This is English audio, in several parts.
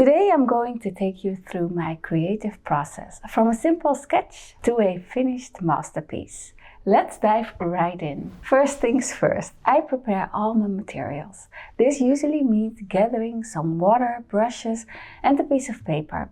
Today I'm going to take you through my creative process, from a simple sketch to a finished masterpiece. Let's dive right in. First things first, I prepare all my materials. This usually means gathering some water, brushes and a piece of paper.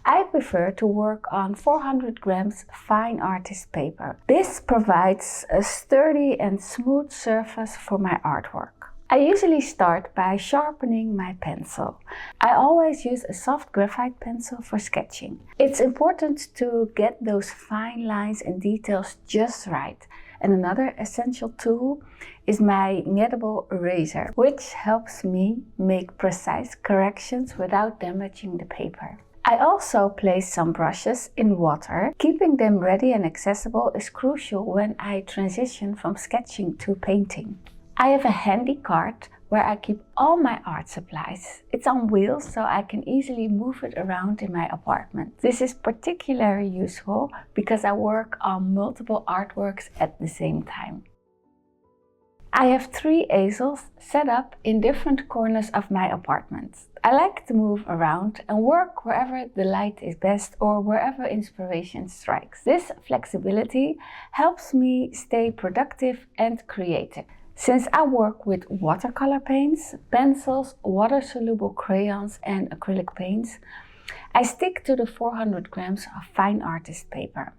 I prefer to work on 400 grams fine artist paper. This provides a sturdy and smooth surface for my artwork. I usually start by sharpening my pencil. I always use a soft graphite pencil for sketching. It's important to get those fine lines and details just right. And another essential tool is my kneadable eraser, which helps me make precise corrections without damaging the paper. I also place some brushes in water. Keeping them ready and accessible is crucial when I transition from sketching to painting. I have a handy cart where I keep all my art supplies. It's on wheels, so I can easily move it around in my apartment. This is particularly useful because I work on multiple artworks at the same time. I have 3 easels set up in different corners of my apartment. I like to move around and work wherever the light is best or wherever inspiration strikes. This flexibility helps me stay productive and creative. Since I work with watercolor paints, pencils, water-soluble crayons and acrylic paints, I stick to the 400 grams of fine artist paper.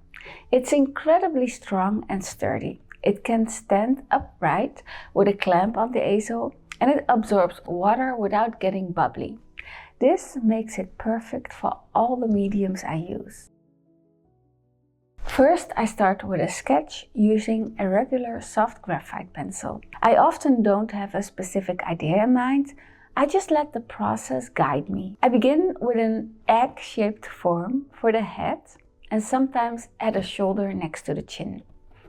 It's incredibly strong and sturdy. It can stand upright with a clamp on the easel and it absorbs water without getting bubbly. This makes it perfect for all the mediums I use. First, I start with a sketch using a regular soft graphite pencil. I often don't have a specific idea in mind. I just let the process guide me. I begin with an egg-shaped form for the head and sometimes add a shoulder next to the chin.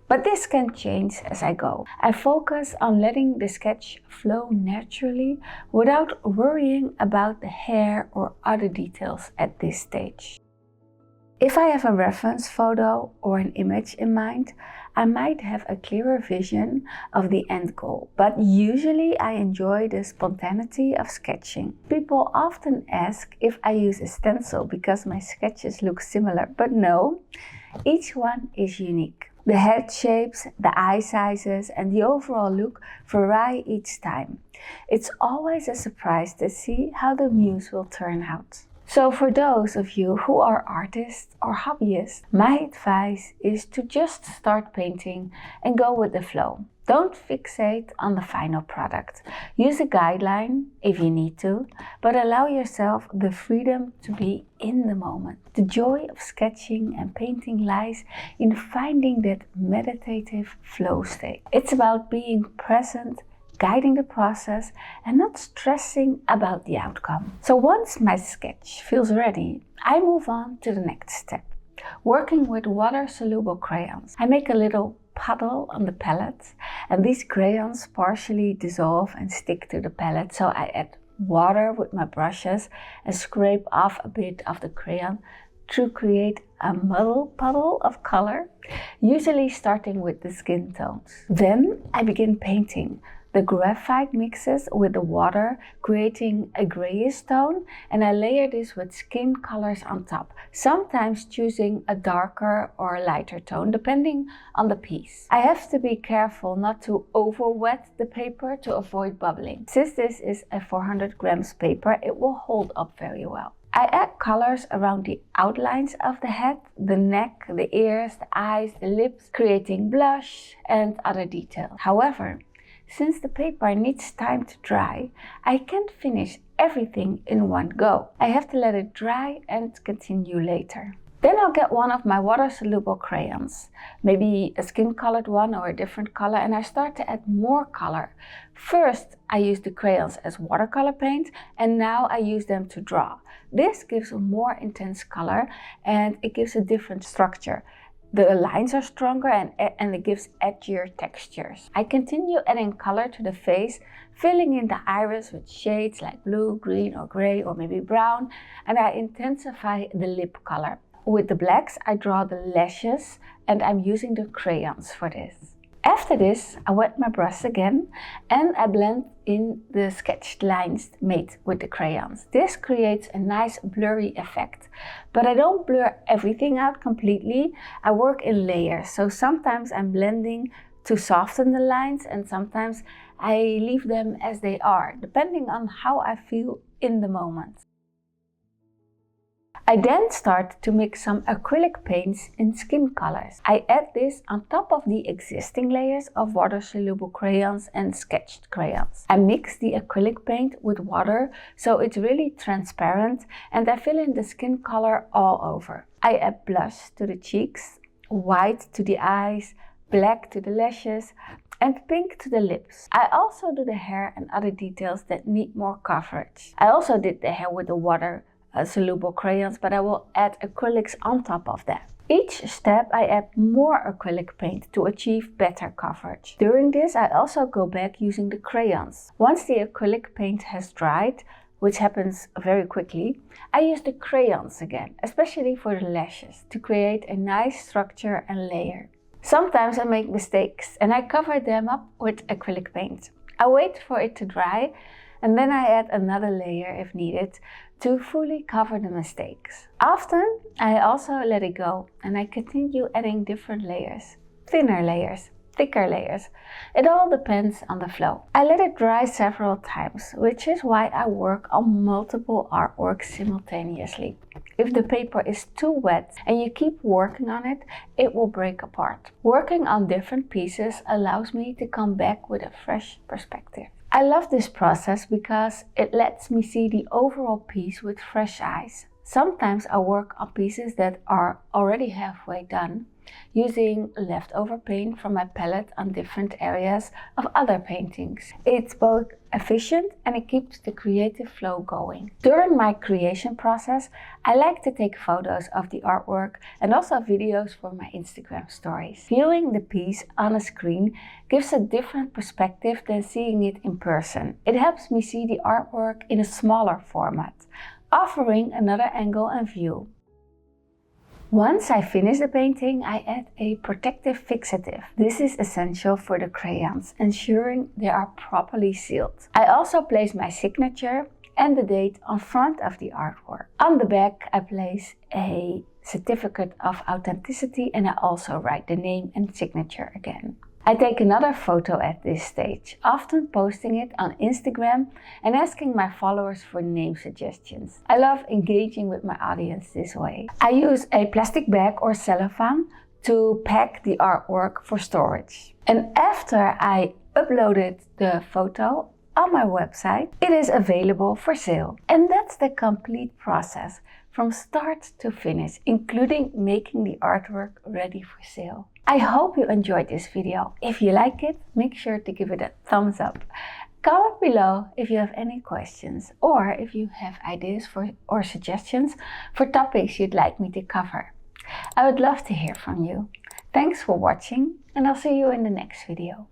But this can change as I go. I focus on letting the sketch flow naturally without worrying about the hair or other details at this stage. If I have a reference photo or an image in mind, I might have a clearer vision of the end goal, but usually I enjoy the spontaneity of sketching. People often ask if I use a stencil because my sketches look similar, but no, each one is unique. The head shapes, the eye sizes and the overall look vary each time. It's always a surprise to see how the muse will turn out. So for those of you who are artists or hobbyists, my advice is to just start painting and go with the flow. Don't fixate on the final product. Use a guideline if you need to, but allow yourself the freedom to be in the moment. The joy of sketching and painting lies in finding that meditative flow state. It's about being present, guiding the process and not stressing about the outcome. So once my sketch feels ready, I move on to the next step, working with water-soluble crayons. I make a little puddle on the palette and these crayons partially dissolve and stick to the palette, so I add water with my brushes and scrape off a bit of the crayon to create a muddle puddle of color, usually starting with the skin tones. Then I begin painting. The graphite mixes with the water, creating a grayish tone, and I layer this with skin colors on top, sometimes choosing a darker or a lighter tone, depending on the piece. I have to be careful not to over-wet the paper to avoid bubbling. Since this is a 400 grams paper, it will hold up very well. I add colors around the outlines of the head, the neck, the ears, the eyes, the lips, creating blush and other details. However, since the paper needs time to dry, I can't finish everything in one go. I have to let it dry and continue later. Then I'll get one of my water-soluble crayons, maybe a skin-colored one or a different color, and I start to add more color. First, I use the crayons as watercolor paint, and now I use them to draw. This gives a more intense color and it gives a different structure. The lines are stronger and it gives edgier textures. I continue adding color to the face, filling in the iris with shades like blue, green or gray or maybe brown, and I intensify the lip color. With the blacks, I draw the lashes and I'm using the crayons for this. After this, I wet my brush again and I blend in the sketched lines made with the crayons. This creates a nice blurry effect, but I don't blur everything out completely. I work in layers, so sometimes I'm blending to soften the lines and sometimes I leave them as they are, depending on how I feel in the moment. I then start to mix some acrylic paints in skin colors. I add this on top of the existing layers of water-soluble crayons and sketched crayons. I mix the acrylic paint with water so it's really transparent and I fill in the skin color all over. I add blush to the cheeks, white to the eyes, black to the lashes and pink to the lips. I also do the hair and other details that need more coverage. I also did the hair with the water soluble crayons, but I will add acrylics on top of that. Each step I add more acrylic paint to achieve better coverage. During this I also go back using the crayons. Once the acrylic paint has dried, which happens very quickly, I use the crayons again, especially for the lashes, to create a nice structure and layer. Sometimes I make mistakes and I cover them up with acrylic paint. I wait for it to dry and then I add another layer if needed to fully cover the mistakes. Often I also let it go and I continue adding different layers, thinner layers, thicker layers. It all depends on the flow. I let it dry several times, which is why I work on multiple artworks simultaneously. If the paper is too wet and you keep working on it, it will break apart. Working on different pieces allows me to come back with a fresh perspective. I love this process because it lets me see the overall piece with fresh eyes. Sometimes I work on pieces that are already halfway done, using leftover paint from my palette on different areas of other paintings. It's both efficient and it keeps the creative flow going. During my creation process, I like to take photos of the artwork and also videos for my Instagram stories. Viewing the piece on a screen gives a different perspective than seeing it in person. It helps me see the artwork in a smaller format, offering another angle and view. Once I finish the painting, I add a protective fixative. This is essential for the crayons, ensuring they are properly sealed. I also place my signature and the date on front of the artwork. On the back, I place a certificate of authenticity and I also write the name and signature again. I take another photo at this stage, often posting it on Instagram and asking my followers for name suggestions. I love engaging with my audience this way. I use a plastic bag or cellophane to pack the artwork for storage. And after I uploaded the photo on my website, it is available for sale. And that's the complete process from start to finish, including making the artwork ready for sale. I hope you enjoyed this video. If you like it, make sure to give it a thumbs up. Comment below if you have any questions or if you have ideas or suggestions for topics you'd like me to cover. I would love to hear from you. Thanks for watching and I'll see you in the next video.